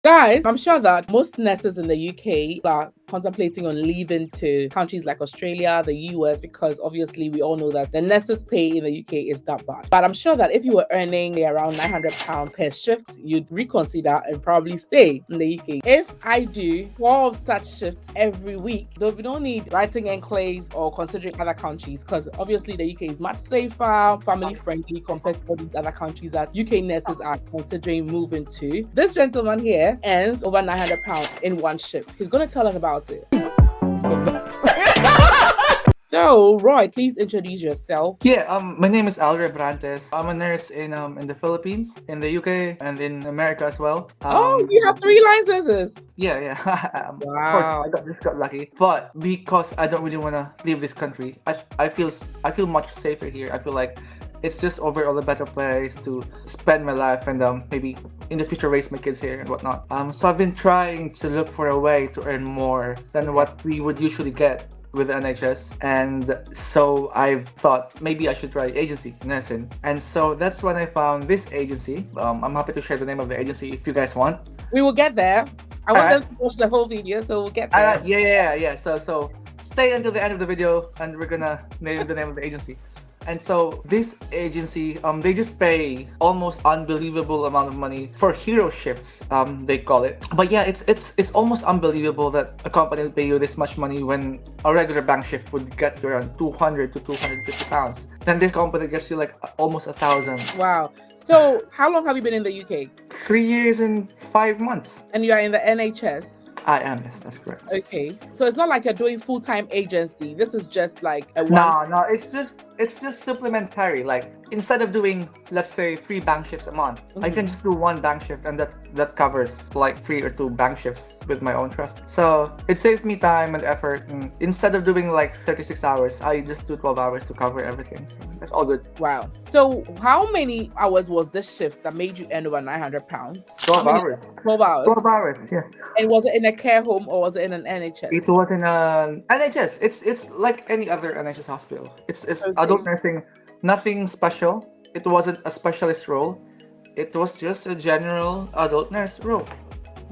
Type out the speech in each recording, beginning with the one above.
Guys, I'm sure that most nurses in the UK are contemplating on leaving to countries like Australia, the US, because obviously we all know that the nurses' pay in the UK is that bad. But I'm sure that if you were earning around £900 per shift, you'd reconsider and probably stay in the UK. If I do 12 such shifts every week, though we don't need writing enclaves or considering other countries, because obviously the UK is much safer, family friendly compared to all these other countries that UK nurses are considering moving to. This gentleman here earns over £900 in one shift. He's going to tell us about it. Stop that. So, Roy, please introduce yourself. Yeah, my name is Andre Brantes. I'm a nurse in the Philippines, in the UK, and in America as well. You have 3 licenses. Yeah. Wow. Of course, I just got lucky. But because I don't really want to leave this country, I feel much safer here. I feel like it's just overall a better place to spend my life and maybe in the future raise my kids here and whatnot. So I've been trying to look for a way to earn more than what we would usually get with the NHS, and so I thought maybe I should try agency nursing, and so that's when I found this agency. I'm happy to share the name of the agency if you guys want. We will get there. I want them to watch the whole video, so we'll get there. Yeah. So stay until the end of the video, and we're gonna name the name of the agency. And so this agency, they just pay almost unbelievable amount of money for hero shifts, they call it. But yeah, it's almost unbelievable that a company would pay you this much money when a regular bank shift would get you around 200 to 250 pounds. Then this company gives you like almost 1,000. Wow. So how long have you been in the UK? 3 years and 5 months. And you are in the NHS? I am, yes, that's correct. Okay. So it's not like you're doing full-time agency. This is just like a No, it's just supplementary. Like instead of doing, let's say, 3 bank shifts a month, I can just do 1 bank shift, and that covers like 3 or 2 bank shifts with my own trust. So it saves me time and effort. And instead of doing like 36 hours, I just do 12 hours to cover everything. So that's all good. Wow. So how many hours was this shift that made you earn over £900? 12 hours. 12 hours. 12 hours, yeah. And was it in a care home or was it in an NHS? It was in an NHS. It's like any other NHS hospital. It's Okay. adult nursing, nothing special. It wasn't a specialist role. It was just a general adult nurse role.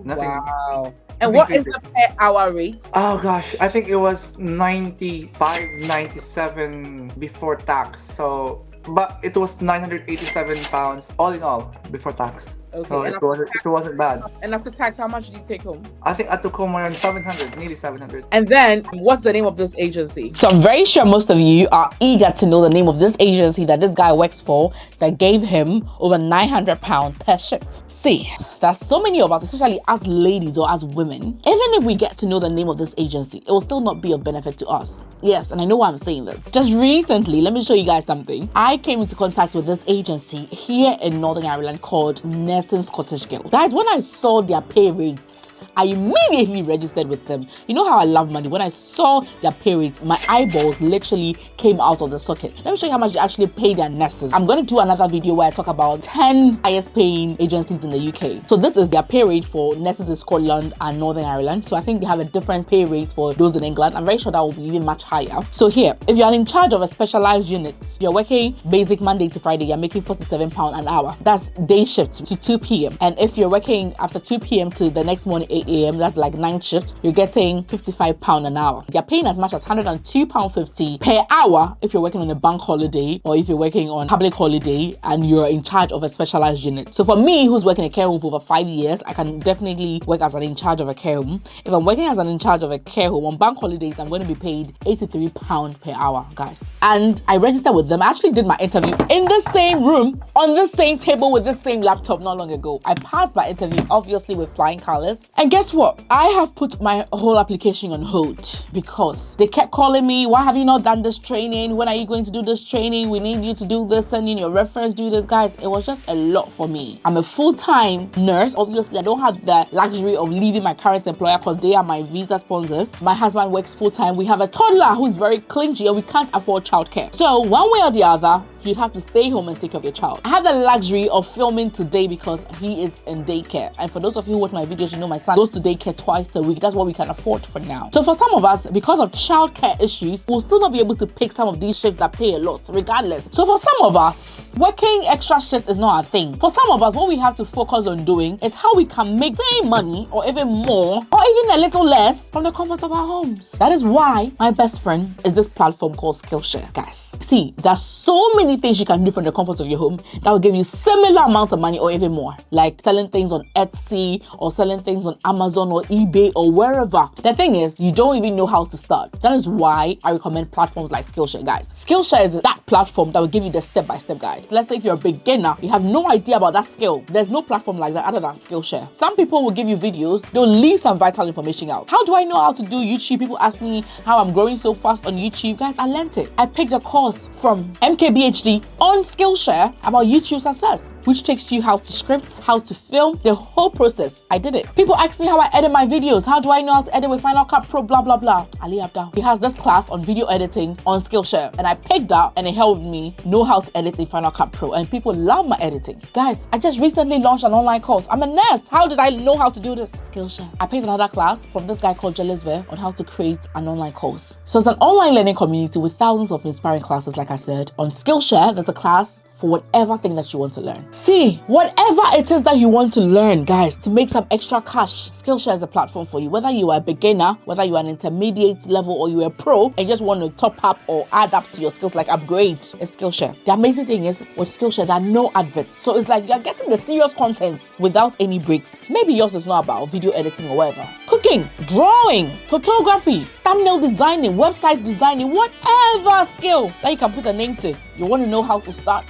Nothing. Wow. And what is the per hour rate? Oh gosh, I think it was 95, 97 before tax. So, but it was 987 pounds all in all before tax. Okay, So and it wasn't bad. And after tax, how much did you take home? I think I took home around 700, nearly 700. And then, what's the name of this agency? So I'm very sure most of you are eager to know the name of this agency that this guy works for that gave him over £900 per shift. See, there's so many of us, especially as ladies or as women, even if we get to know the name of this agency, it will still not be of benefit to us. Yes, and I know why I'm saying this. Just recently, let me show you guys something. I came into contact with this agency here in Northern Ireland called Nursing Scottish Girl. Guys, when I saw their pay rates, I immediately registered with them. You know how I love money. When I saw their pay rates, my eyeballs literally came out of the socket. Let me show you how much they actually pay their nurses. I'm going to do another video where I talk about 10 highest paying agencies in the UK. So this is their pay rate for nurses in Scotland and Northern Ireland. So I think they have a different pay rate for those in England. I'm very sure that will be even much higher. So here, if you're in charge of a specialized unit, you're working basic Monday to Friday, you're making £47 an hour. That's day shift to 2 p.m. And if you're working after 2 p.m. to the next morning 8 a.m., that's like 9 shift, you're getting £55 an hour. They're paying as much as £102.50 per hour if you're working on a bank holiday or if you're working on public holiday and you're in charge of a specialized unit. So for me, who's working in a care home for over 5 years, I can definitely work as an in charge of a care home. If I'm working as an in charge of a care home on bank holidays, I'm going to be paid £83 per hour, guys. And I registered with them. I actually did my interview in the same room, on the same table with the same laptop not long ago. I passed my interview, obviously with flying colors. And guess what? I have put my whole application on hold because they kept calling me, why have you not done this training? When are you going to do this training? We need you to do this, send in your reference, do this. Guys, it was just a lot for me. I'm a full-time nurse. Obviously, I don't have the luxury of leaving my current employer because they are my visa sponsors. My husband works full-time. We have a toddler who's very clingy and we can't afford childcare. So one way or the other, you'd have to stay home and take care of your child. I have the luxury of filming today because he is in daycare. And for those of you who watch my videos, you know my son goes to daycare twice a week. That's what we can afford for now. So for some of us, because of childcare issues, we'll still not be able to pick some of these shifts that pay a lot, regardless. So for some of us, working extra shifts is not our thing. For some of us, what we have to focus on doing is how we can make the same money or even more or even a little less from the comfort of our homes. That is why my best friend is this platform called Skillshare. Guys, see, there's so many things you can do from the comfort of your home that will give you similar amount of money or even more, like selling things on Etsy or selling things on Amazon or eBay or wherever. The thing is, you don't even know how to start. That is why I recommend platforms like Skillshare, guys. Skillshare is that platform that will give you the step-by-step guide. Let's say if you're a beginner, you have no idea about that skill. There's no platform like that other than Skillshare. Some people will give you videos, they'll leave some vital information out. How do I know how to do YouTube? People ask me how I'm growing so fast on YouTube. Guys, I learned it. I picked a course from MKBHD on Skillshare about YouTube success, which takes you how to script, how to film, the whole process. I did it. People ask me how I edit my videos. How do I know how to edit with Final Cut Pro, blah, blah, blah. Ali Abda. He has this class on video editing on Skillshare, and I picked that and it helped me know how to edit in Final Cut Pro, and people love my editing. Guys, I just recently launched an online course. I'm a nurse. How did I know how to do this? Skillshare. I picked another class from this guy called Jelisve on how to create an online course. So it's an online learning community with thousands of inspiring classes, like I said. On Skillshare, there's a class for whatever thing that you want to learn. See, whatever it is that you want to learn, guys, to make some extra cash, Skillshare is a platform for you. Whether you are a beginner, whether you are an intermediate level, or you're a pro and just want to top up or add up to your skills, like upgrade, it's Skillshare. The amazing thing is, with Skillshare, there are no adverts. So it's like you're getting the serious content without any breaks. Maybe yours is not about video editing or whatever. Cooking, drawing, photography, thumbnail designing, website designing, whatever skill that you can put a name to. You want to know how to start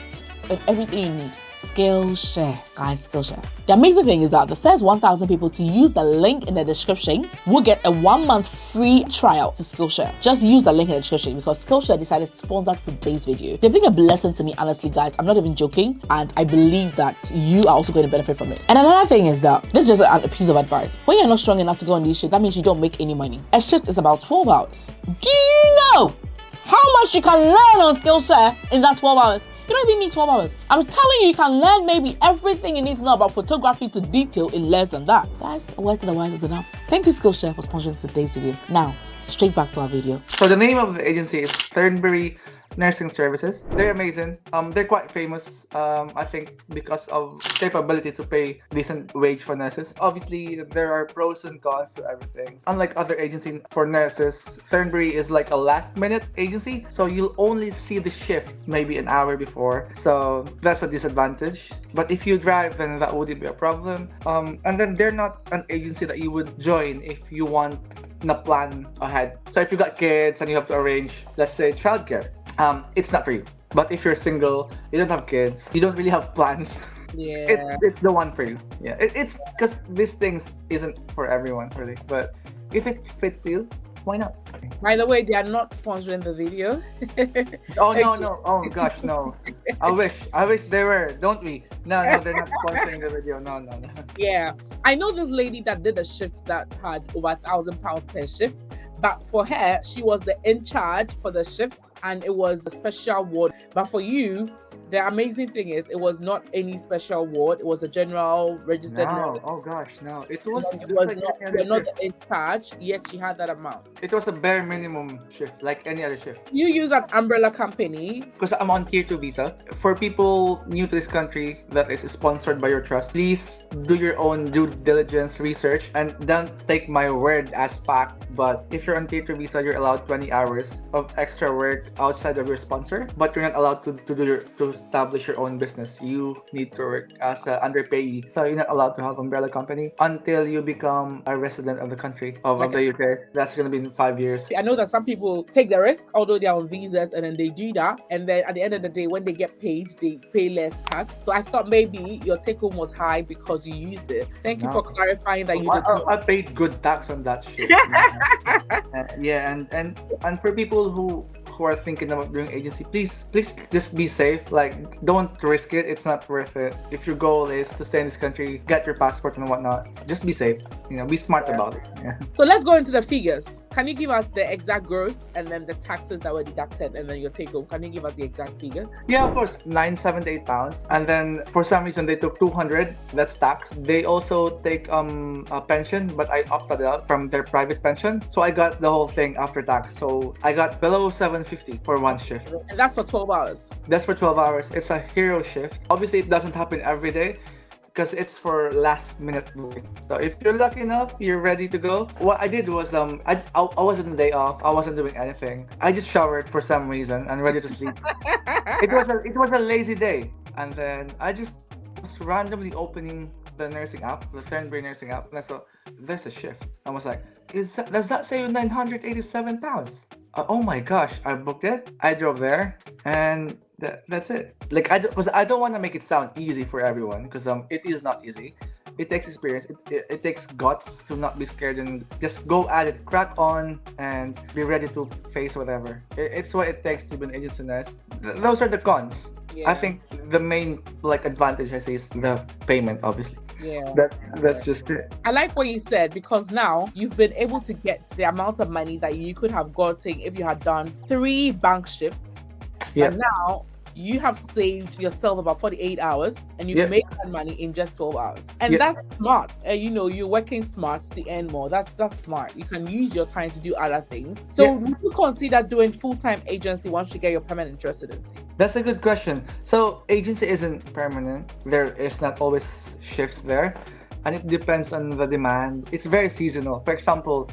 with everything you need. Skillshare, guys, Skillshare. The amazing thing is that the first 1,000 people to use the link in the description will get a 1-month free trial to Skillshare. Just use the link in the description because Skillshare decided to sponsor today's video. They've been a blessing to me, honestly, guys. I'm not even joking, and I believe that you are also going to benefit from it. And another thing is that this is just a piece of advice. When you're not strong enough to go on these shit, that means you don't make any money. A shift is about 12 hours. Do you know how much you can learn on Skillshare in that 12 hours? You don't even need 12 hours. I'm telling you, you can learn maybe everything you need to know about photography to detail in less than that. Guys, a word to the wise is enough. Thank you, Skillshare, for sponsoring today's video. Now, straight back to our video. So the name of the agency is Turnberry Nursing Services. They're amazing. They're quite famous, I think, because of capability to pay decent wage for nurses. Obviously, there are pros and cons to everything. Unlike other agencies for nurses, Turnberry is like a last-minute agency, so you'll only see the shift maybe an hour before. So that's a disadvantage. But if you drive, then that wouldn't be a problem. And then they're not an agency that you would join if you want a plan ahead. So if you got kids and you have to arrange, let's say, childcare, it's not for you. But if you're single, you don't have kids, you don't really have plans, Yeah. it's the one for you. Yeah, it's because these things isn't for everyone really. But if it fits you, why not? By the way, they are not sponsoring the video. Oh no! Oh gosh, no! I wish they were. Don't we? No, they're not sponsoring the video. No. Yeah, I know this lady that did a shift that had over £1,000 per shift, but for her, she was the in charge for the shift, and it was a special ward. But for you, the amazing thing is, it was not any special ward. It was a general registered No. ward. Oh gosh, no! It was. It was like not, any you're other not shift. in charge, yet she had that amount. It was a bare minimum shift, like any other shift. You use an umbrella company. Because I'm on tier 2 visa. For people new to this country that is sponsored by your trust, please do your own due diligence research and don't take my word as fact. But if you're on tier 2 visa, you're allowed 20 hours of extra work outside of your sponsor, but you're not allowed to establish your own business. You need to work as an underpayee. So you're not allowed to have umbrella company until you become a resident of the country of the UK. That's gonna be in 5 years. I know that some people take the risk, although they're on visas, and then they do that. And then at the end of the day, when they get paid, they pay less tax. So I thought maybe your take home was high because you used it. Thank you for clarifying that you did not. I paid good tax on that shit. Yeah, and for people who are thinking about doing agency, please just be safe. Like, don't risk it. It's not worth it. If your goal is to stay in this country, get your passport and whatnot, just be safe. be smart about it. Yeah. So let's go into the figures. Can you give us the exact gross and then the taxes that were deducted and then your take home? Can you give us the exact figures? Yeah, of course, £978, and then for some reason they took 200. That's tax. They also take a pension, but I opted out from their private pension, so I got the whole thing after tax. So I got below 750 for one shift. And that's for 12 hours. That's for 12 hours. It's a hero shift. Obviously, it doesn't happen every day, because it's for last minute booking. So if you're lucky enough, you're ready to go. What I did was I wasn't on the day off. I wasn't doing anything. I just showered for some reason and ready to sleep. it was a lazy day, and then I just was randomly opening the nursing app, the Turnberry nursing app, and I saw there's a shift. I was like, does that say £987? Oh my gosh! I booked it. I drove there, and that's it. Like I don't want to make it sound easy for everyone, because it is not easy. It takes experience. It takes guts to not be scared and just go at it, crack on, and be ready to face whatever. It's what it takes to be an agency nurse. Those are the cons. Yeah. I think the main advantage I see is the payment, obviously. Yeah. That's just it. I like what you said, because now you've been able to get the amount of money that you could have gotten if you had done 3 bank shifts. Yeah. And now you have saved yourself about 48 hours and you've made that money in just 12 hours. And that's smart. You're working smart to earn more. That's smart. You can use your time to do other things. So would you consider doing full-time agency once you get your permanent residency? That's a good question. So agency isn't permanent. There is not always shifts there, and it depends on the demand. It's very seasonal. For example,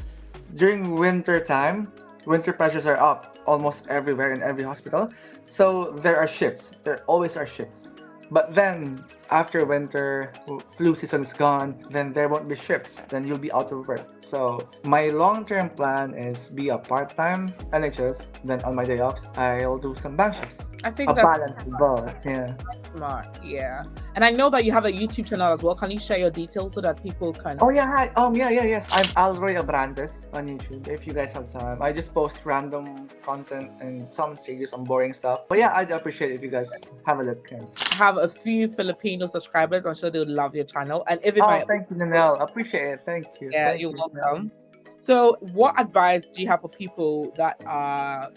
during winter time, winter pressures are up almost everywhere in every hospital. So there are shifts. There always are shifts. But then after winter, flu season is gone, then there won't be shifts. Then you'll be out of work. So my long-term plan is be a part-time NHS. Then on my day offs, I'll do some bank shifts. I think A that's balance of both. Yeah. smart. Yeah. And I know that you have a YouTube channel as well. Can you share your details so that people can... Oh yeah, hi. Yes. I'm Andre Brantes on YouTube. If you guys have time, I just post random content and some serious and boring stuff. But yeah, I'd appreciate it if you guys have a look. have a few Filipino subscribers. I'm sure they'll love your channel. And if it Oh, might... thank you, Nanelle. Appreciate it. Thank you. Yeah, Thank you're you, welcome. So what advice do you have for people that are,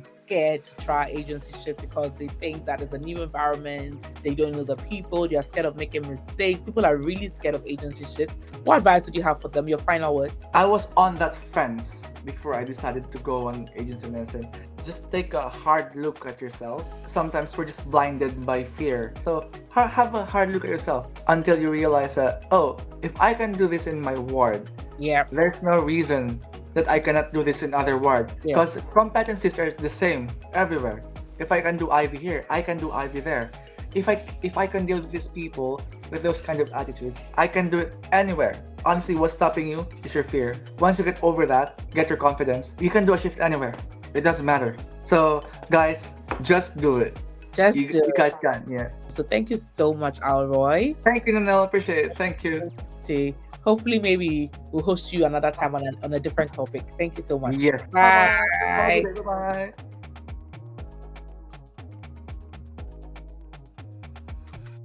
scared to try agency shift because they think that it's a new environment, they don't know the people, they're scared of making mistakes? People are really scared of agency shifts. What advice would you have for them? Your final words? I was on that fence before I decided to go on agency nursing. Just take a hard look at yourself. Sometimes we're just blinded by fear. So have a hard look at yourself until you realize that, oh, if I can do this in my ward, there's no reason that I cannot do this in other ward. Because competencies are the same everywhere. If I can do IV here, I can do IV there. If I can deal with these people with those kind of attitudes, I can do it anywhere. Honestly, what's stopping you is your fear. Once you get over that, get your confidence, you can do a shift anywhere. It doesn't matter. So guys, just do it. You guys can, yeah. So thank you so much, Alroy. Thank you, Nanelle. Appreciate it. Thank you. Hopefully, maybe we'll host you another time on a different topic. Thank you so much. Yes. Bye. Bye.